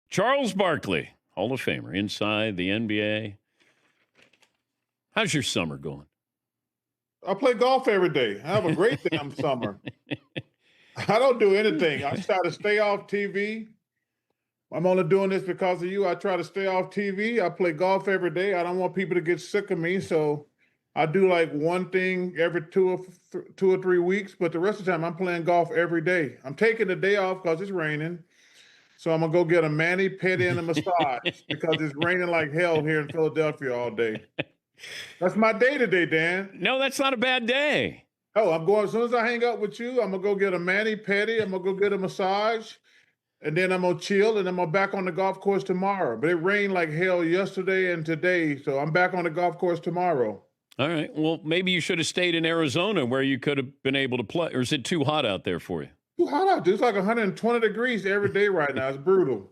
Charles Barkley, Hall of Famer, inside the NBA. How's your summer going? I play golf every day. I have a great damn summer. I don't do anything. I try to stay off TV. I'm only doing this because of you. I try to stay off TV. I play golf every day. I don't want people to get sick of me, so I do like one thing every 2 or 3 weeks. But the rest of the time, I'm playing golf every day. I'm taking the day off because it's raining, so I'm gonna go get a mani pedi and a massage because it's raining like hell here in Philadelphia all day. That's my day today, Dan. No, that's not a bad day. Oh, I'm going, as soon as I hang up with you, I'm going to go get a mani pedi. I'm going to go get a massage. And then I'm going to chill. And I'm going back on the golf course tomorrow. But it rained like hell yesterday and today. So I'm back on the golf course tomorrow. All right. Well, maybe you should have stayed in Arizona where you could have been able to play. Or is it too hot out there for you? Too hot out there. It's like 120 degrees every day right now. It's brutal.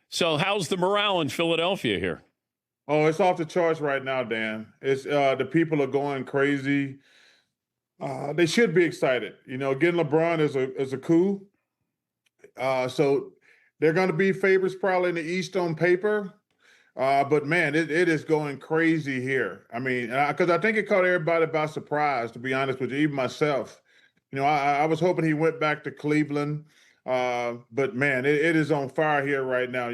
So how's the morale in Philadelphia here? Oh, it's off the charts right now, Dan. It's the people are going crazy. They should be excited. You know, getting LeBron is a coup. So they're going to be favorites probably in the East on paper. But man, it is going crazy here. I mean, because I think it caught everybody by surprise, to be honest with you, even myself. You know, I was hoping he went back to Cleveland. But man, it is on fire here right now.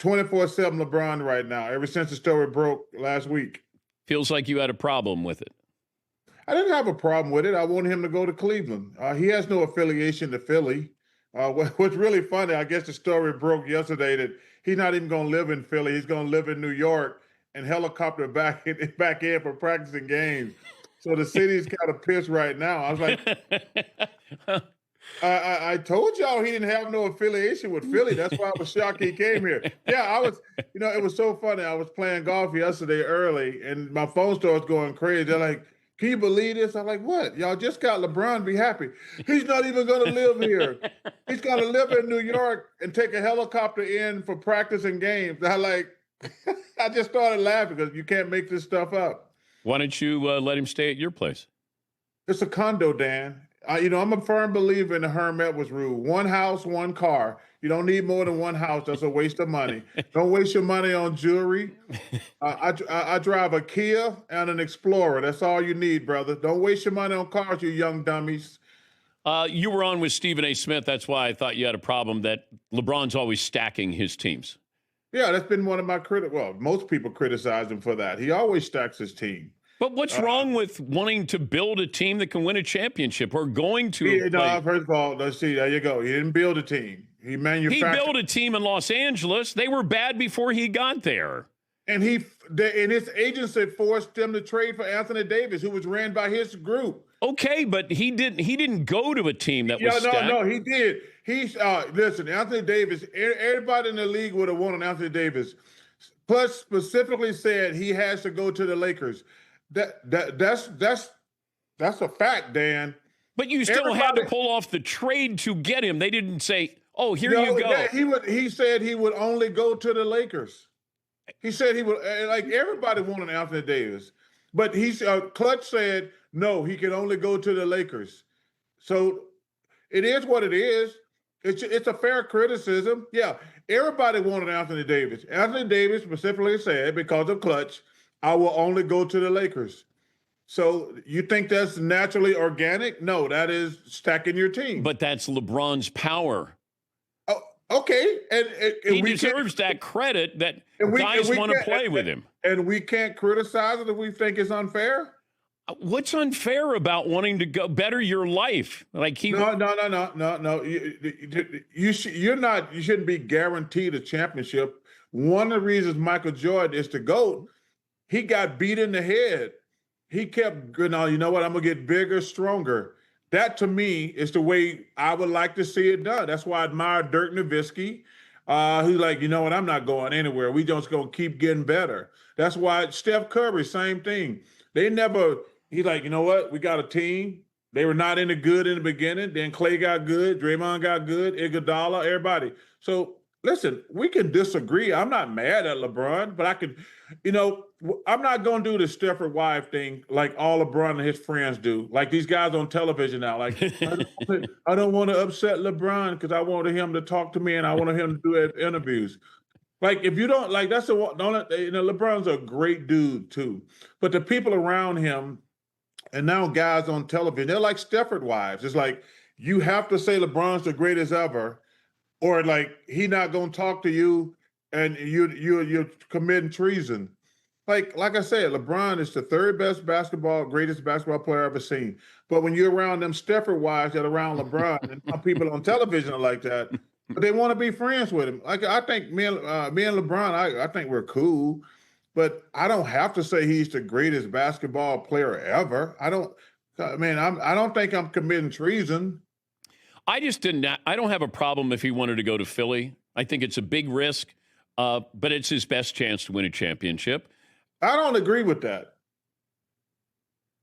24/7 LeBron right now, ever since the story broke last week. Feels like you had a problem with it. I didn't have a problem with it. I wanted him to go to Cleveland. He has no affiliation to Philly. What's really funny, I guess the story broke yesterday that he's not even going to live in Philly. He's going to live in New York and helicopter back in for practicing games. So the city's kind of pissed right now. I was like, I told y'all he didn't have no affiliation with Philly. That's why I was shocked he came here. Yeah, I was, it was so funny. I was playing golf yesterday early, and my phone starts going crazy. They're like, can you believe this? I'm like, what? Y'all just got LeBron, be happy. He's not even going to live here. He's going to live in New York and take a helicopter in for practice and games. I just started laughing because you can't make this stuff up. Why don't you let him stay at your place? It's a condo, Dan. I'm a firm believer in the Herm Edwards rule. One house, one car. You don't need more than one house. That's a waste of money. Don't waste your money on jewelry. I drive a Kia and an Explorer. That's all you need, brother. Don't waste your money on cars, you young dummies. You were on with Stephen A. Smith. That's why I thought you had a problem that LeBron's always stacking his teams. Yeah, that's been one of my most people criticize him for that. He always stacks his team. But what's wrong with wanting to build a team that can win a championship or going to? First of all, let's see. There you go. He didn't build a team. He manufactured. He built a team in Los Angeles. They were bad before he got there. And his agency forced them to trade for Anthony Davis, who was ran by his group. Okay, but he didn't go to a team that was stacked. No, he did. Listen, Anthony Davis. Everybody in the league would have wanted Anthony Davis. Plus, specifically said he has to go to the Lakers. That's a fact, Dan. But you still had to pull off the trade to get him. They didn't say, "Oh, here you go." He said he would only go to the Lakers. He said he would. Like everybody wanted Anthony Davis, but Clutch said no. He could only go to the Lakers. So it is what it is. It's a fair criticism. Yeah, everybody wanted Anthony Davis. Anthony Davis specifically said because of Clutch, I will only go to the Lakers. So you think that's naturally organic? No, that is stacking your team. But that's LeBron's power. Oh, okay. And he deserves that credit that guys want to play with him. And we can't criticize it if we think it's unfair? What's unfair about wanting to go better your life? No. You shouldn't be guaranteed a championship. One of the reasons Michael Jordan is the GOAT, he got beat in the head. He kept, you know what, I'm going to get bigger, stronger. That, to me, is the way I would like to see it done. That's why I admire Dirk Nowitzki. Who's like, you know what, I'm not going anywhere. We just going to keep getting better. That's why Steph Curry, same thing. He's like, you know what, we got a team. They were not any good in the beginning. Then Clay got good. Draymond got good. Iguodala, everybody. So listen, we can disagree. I'm not mad at LeBron, but I could, I'm not going to do the Stepford wife thing like all LeBron and his friends do. Like these guys on television now. Like, I don't want to upset LeBron because I wanted him to talk to me and I wanted him to do interviews. Like, if you don't, like, that's LeBron's a great dude too. But the people around him, and now guys on television, they're like Stepford wives. It's like, you have to say LeBron's the greatest ever, or like he not gonna talk to you, and you're committing treason. Like I said, LeBron is the third best greatest basketball player I've ever seen. But when you're around them Stepford wives that are around LeBron, and some people on television are like that, but they want to be friends with him. Like I think me and LeBron, I think we're cool, but I don't have to say he's the greatest basketball player ever. I don't. I mean, I don't think I'm committing treason. I just didn't. I don't have a problem if he wanted to go to Philly. I think it's a big risk, but it's his best chance to win a championship. I don't agree with that.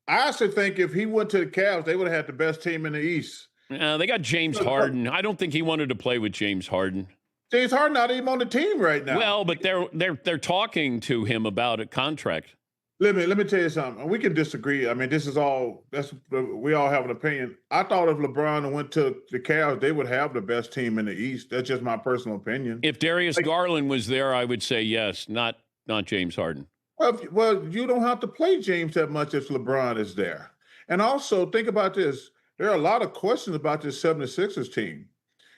I actually think if he went to the Cavs, they would have had the best team in the East. They got James Harden. I don't think he wanted to play with James Harden. James Harden not even on the team right now. Well, but they're talking to him about a contract. Let me tell you something. We can disagree. I mean, we all have an opinion. I thought if LeBron went to the Cavs, they would have the best team in the East. That's just my personal opinion. If Darius Garland was there, I would say yes, not James Harden. Well, you don't have to play James that much if LeBron is there. And also, think about this. There are a lot of questions about this 76ers team.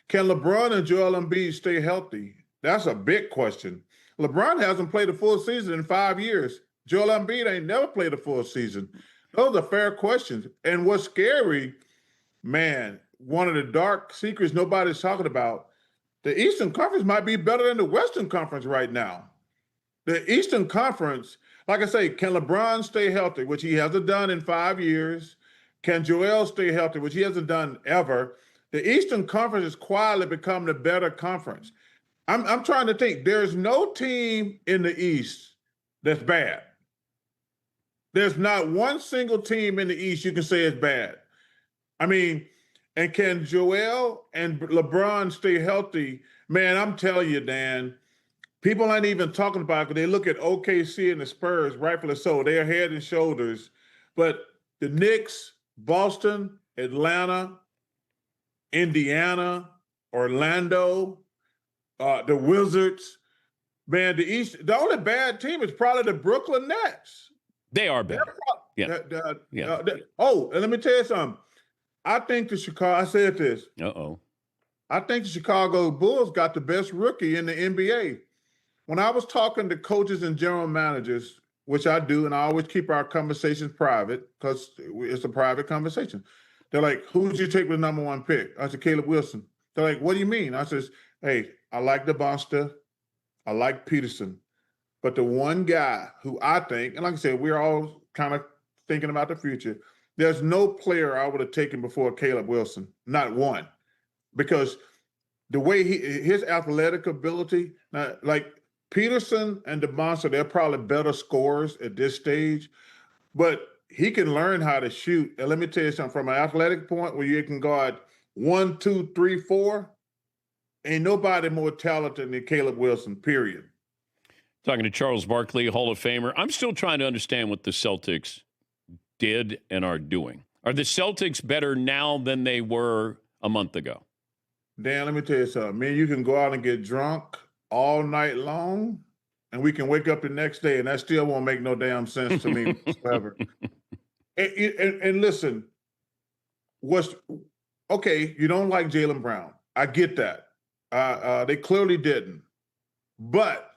Can LeBron and Joel Embiid stay healthy? That's a big question. LeBron hasn't played a full season in 5 years. Joel Embiid ain't never played a full season. Those are fair questions. And what's scary, man, one of the dark secrets nobody's talking about, the Eastern Conference might be better than the Western Conference right now. The Eastern Conference, like I say, can LeBron stay healthy, which he hasn't done in 5 years? Can Joel stay healthy, which he hasn't done ever? The Eastern Conference has quietly become the better conference. I'm trying to think. There's no team in the East that's bad. There's not one single team in the East you can say is bad. I mean, and can Joel and LeBron stay healthy? Man, I'm telling you, Dan, people ain't even talking about it because they look at OKC and the Spurs, rightfully so. They're head and shoulders. But the Knicks, Boston, Atlanta, Indiana, Orlando, the Wizards, man, the only bad team is probably the Brooklyn Nets. They are bad. And let me tell you something. I think I said this. I think the Chicago Bulls got the best rookie in the NBA. When I was talking to coaches and general managers, which I do, and I always keep our conversations private because it's a private conversation. They're like, who would you take with the number one pick? I said, Caleb Wilson. They're like, what do you mean? I says, hey, I like the Monster. I like Peterson. But the one guy who I think, and like I said, we're all kind of thinking about the future, there's no player I would have taken before Caleb Wilson. Not one. Because the way his athletic ability, like Peterson and the Monster, they're probably better scorers at this stage. But he can learn how to shoot. And let me tell you something, from an athletic point where you can guard 1, 2, 3, 4, ain't nobody more talented than Caleb Wilson, period. Talking to Charles Barkley, Hall of Famer. I'm still trying to understand what the Celtics did and are doing. Are the Celtics better now than they were a month ago? Dan, let me tell you something. Man, you can go out and get drunk all night long, and we can wake up the next day, and that still won't make no damn sense to me whatsoever. And listen, okay, you don't like Jaylen Brown. I get that. They clearly didn't. But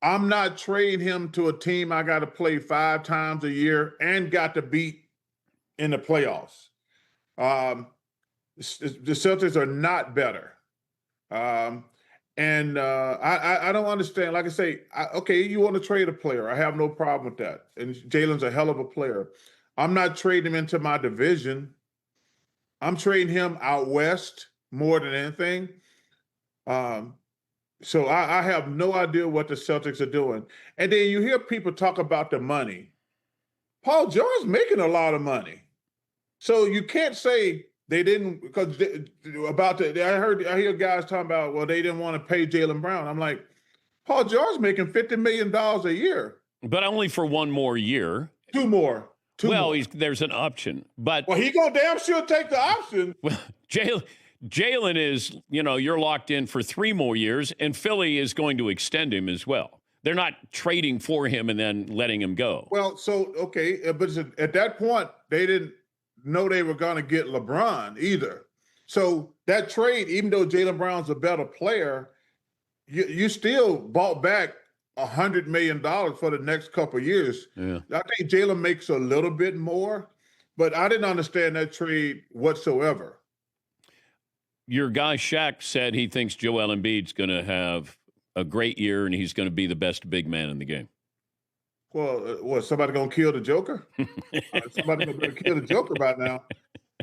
I'm not trading him to a team I got to play 5 times a year and got to beat in the playoffs. The Celtics are not better. I don't understand. Like I say, okay, you want to trade a player. I have no problem with that. And Jaylen's a hell of a player. I'm not trading him into my division. I'm trading him out west more than anything. So I have no idea what the Celtics are doing. And then you hear people talk about the money. Paul George's making a lot of money. So you can't say they didn't because I hear guys talking about, well, they didn't want to pay Jaylen Brown. I'm like, Paul George's making $50 million a year. But only for one more year. Two more. Well, there's an option. But well, he gonna damn sure take the option. Well, Jaylen is, you're locked in for 3 more years, and Philly is going to extend him as well. They're not trading for him and then letting him go. Well, so, okay, but at that point, they didn't know they were going to get LeBron either. So that trade, even though Jaylen Brown's a better player, you still bought back $100 million for the next couple of years. Yeah. I think Jaylen makes a little bit more, but I didn't understand that trade whatsoever. Your guy Shaq said he thinks Joel Embiid's going to have a great year and he's going to be the best big man in the game. Well, somebody going to kill the Joker? Somebody going to kill the Joker by now.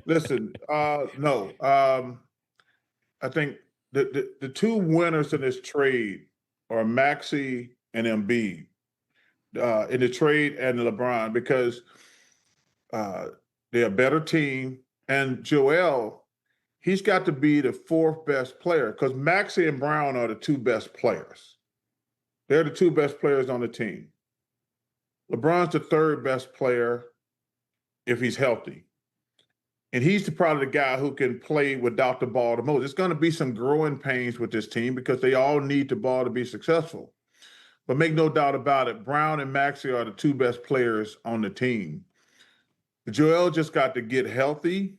Listen, no. I think the two winners in this trade are Maxey and Embiid in the trade and LeBron because they're a better team. And Joel, he's got to be the 4th best player because Maxey and Brown are the 2 best players. They're the 2 best players on the team. LeBron's the 3rd best player if he's healthy. And he's probably the guy who can play without the ball the most. It's going to be some growing pains with this team because they all need the ball to be successful. But make no doubt about it, Brown and Maxey are the 2 best players on the team. Joel just got to get healthy,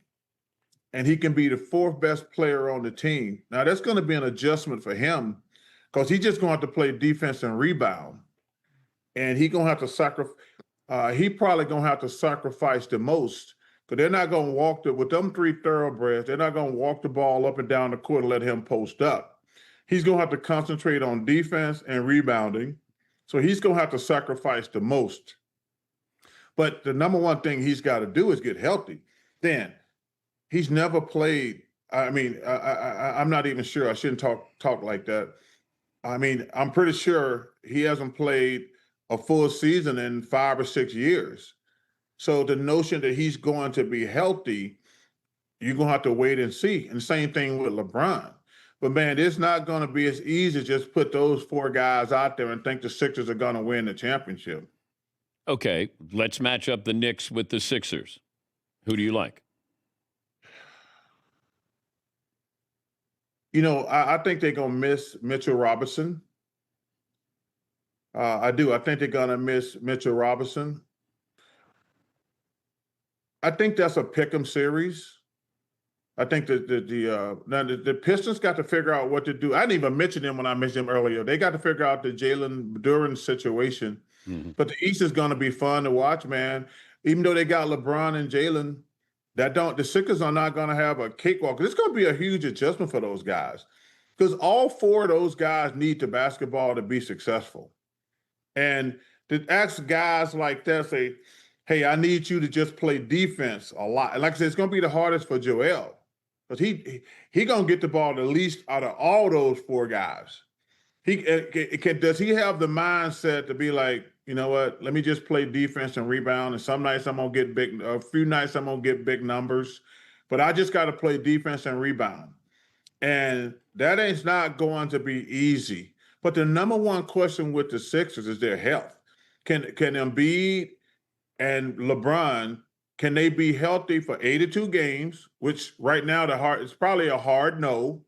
and he can be the 4th best player on the team. Now, that's going to be an adjustment for him because he's just going to have to play defense and rebound. And he's going to have to sacrifice the most because they're not going to with them 3 thoroughbreds, they're not going to walk the ball up and down the court and let him post up. He's going to have to concentrate on defense and rebounding. So he's going to have to sacrifice the most. But the number one thing he's got to do is get healthy. Then he's never played. I mean, I'm not even sure. I shouldn't talk like that. I mean, I'm pretty sure he hasn't played a full season in 5 or 6 years. So the notion that he's going to be healthy, you're going to have to wait and see. And the same thing with LeBron. But, man, it's not going to be as easy to just put those 4 guys out there and think the Sixers are going to win the championship. Okay, let's match up the Knicks with the Sixers. Who do you like? I think they're going to miss Mitchell Robinson. I do. I think they're going to miss Mitchell Robinson. I think that's a pick'em series. I think that the Pistons got to figure out what to do. I didn't even mention them when I mentioned them earlier. They got to figure out the Jalen Duren situation. Mm-hmm. But the East is going to be fun to watch, man. Even though they got LeBron and Jalen, the Sixers are not going to have a cakewalk. It's going to be a huge adjustment for those guys because all 4 of those guys need the basketball to be successful. And to ask guys like that, say, hey, I need you to just play defense a lot. And like I said, it's going to be the hardest for Joel because he going to get the ball the least out of all those 4 guys. Does he have the mindset to be like, you know what, let me just play defense and rebound, and some nights I'm going to get a few nights I'm going to get big numbers, but I just got to play defense and rebound. And that is not going to be easy. But the number one question with the Sixers is their health. Can Embiid and LeBron, can they be healthy for 82 games, which right now it's probably a hard no.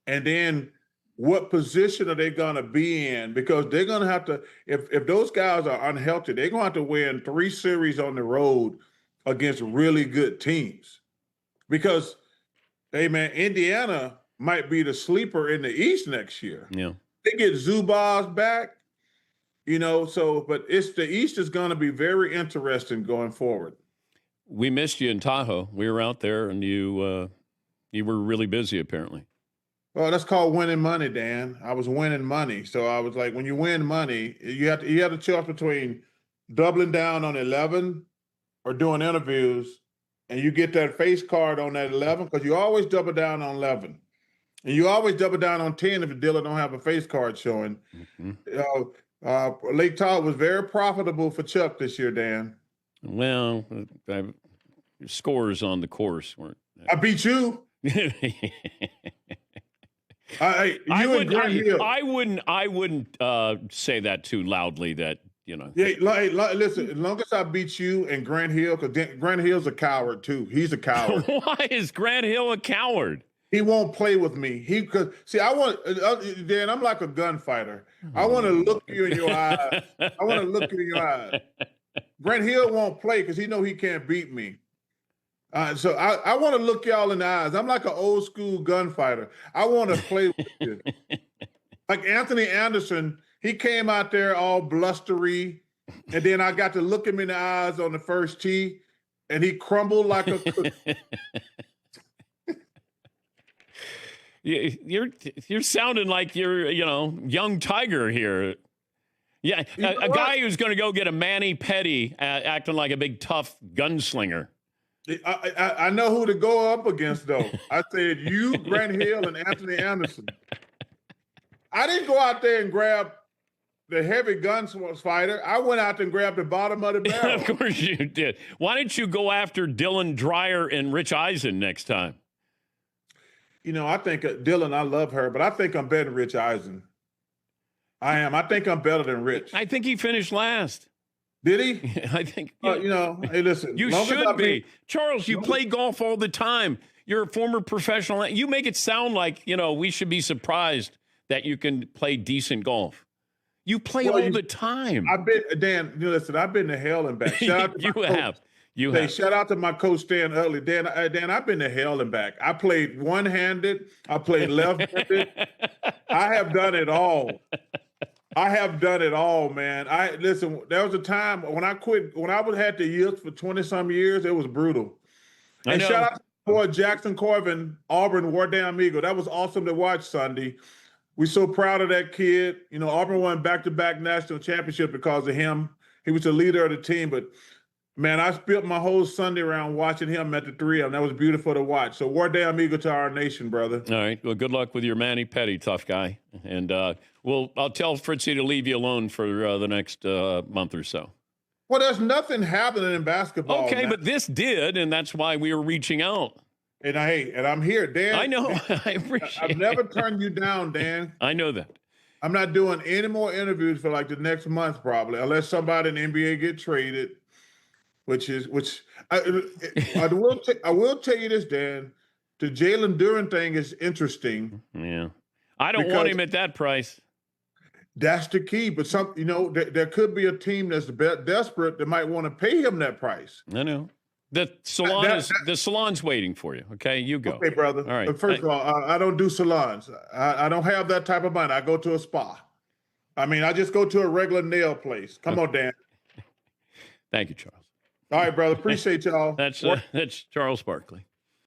And then what position are they going to be in? Because they're going to have to, if those guys are unhealthy, they're going to have to win 3 series on the road against really good teams. Because, hey, man, Indiana might be the sleeper in the East next year. Yeah. They get Zubaz back, but the East is going to be very interesting going forward. We missed you in Tahoe. We were out there, and you were really busy, apparently. Well, that's called winning money, Dan. I was winning money. So I was like, when you win money, you have a choice between doubling down on 11 or doing interviews, and you get that face card on that 11 because you always double down on 11. And you always double down on 10 if the dealer don't have a face card showing. Mm-hmm. Lake Tahoe was very profitable for Chuck this year, Dan. Well, scores on the course weren't I beat you. I wouldn't say that too loudly. That Yeah, listen. As long as I beat you and Grant Hill, because Grant Hill's a coward too. He's a coward. Why is Grant Hill a coward? He won't play with me. I want Dan. I'm like a gunfighter. I want to look you in your eyes. I want to look you in your eyes. Grant Hill won't play because he know he can't beat me. So I want to look y'all in the eyes. I'm like an old school gunfighter. I want to play with you. Like Anthony Anderson, he came out there all blustery, and then I got to look him in the eyes on the first tee, and he crumbled like a cookie. You're sounding like you're young Tiger here. Yeah, a guy who's going to go get a mani-pedi acting like a big tough gunslinger. I know who to go up against, though. I said you, Grant Hill, and Anthony Anderson. I didn't go out there and grab the heavy guns fighter. I went out there and grabbed the bottom of the barrel. Of course you did. Why didn't you go after Dylan Dreyer and Rich Eisen next time? I think Dylan, I love her, but I think I'm better than Rich Eisen. I am. I think I'm better than Rich. I think he finished last. Did he? I think. Hey, listen. You should be. Charles, you play golf all the time. You're a former professional. You make it sound like, we should be surprised that you can play decent golf. You play all the time. Dan, listen, I've been to hell and back. Shout out to You have. Shout out to my coach, Stan Utley. Dan, I've been to hell and back. I played one-handed. I played left-handed. I have done it all. Man. Listen, there was a time when I quit, when I had the yields for 20-some years, it was brutal. And shout out to my boy Jackson Corvin, Auburn, War Damn Eagle. That was awesome to watch Sunday. We're so proud of that kid. Auburn won back-to-back national championship because of him. He was the leader of the team, but man, I spent my whole Sunday around watching him at the 3 of them. That was beautiful to watch. So War Damn Eagle to our nation, brother. All right. Well, good luck with your mani-pedi, tough guy. And I'll tell Fritzy to leave you alone for the next month or so. Well, there's nothing happening in basketball. Okay, now. But this did, and that's why we were reaching out. And I'm here, Dan. I know. I appreciate it. I've never turned you down, Dan. I know that. I'm not doing any more interviews for like the next month, probably, unless somebody in the NBA get traded. I will tell you this, Dan. The Jalen Duren thing is interesting. Yeah, I don't want him at that price. That's the key. But there could be a team that's desperate that might want to pay him that price. I know. The salon's waiting for you. Okay, you go. Okay, brother. All right. First of all, I don't do salons. I don't have that type of money. I go to a spa. I just go to a regular nail place. Come on, Dan. Thank you, Charles. All right, brother. Appreciate y'all. That's Charles Barkley.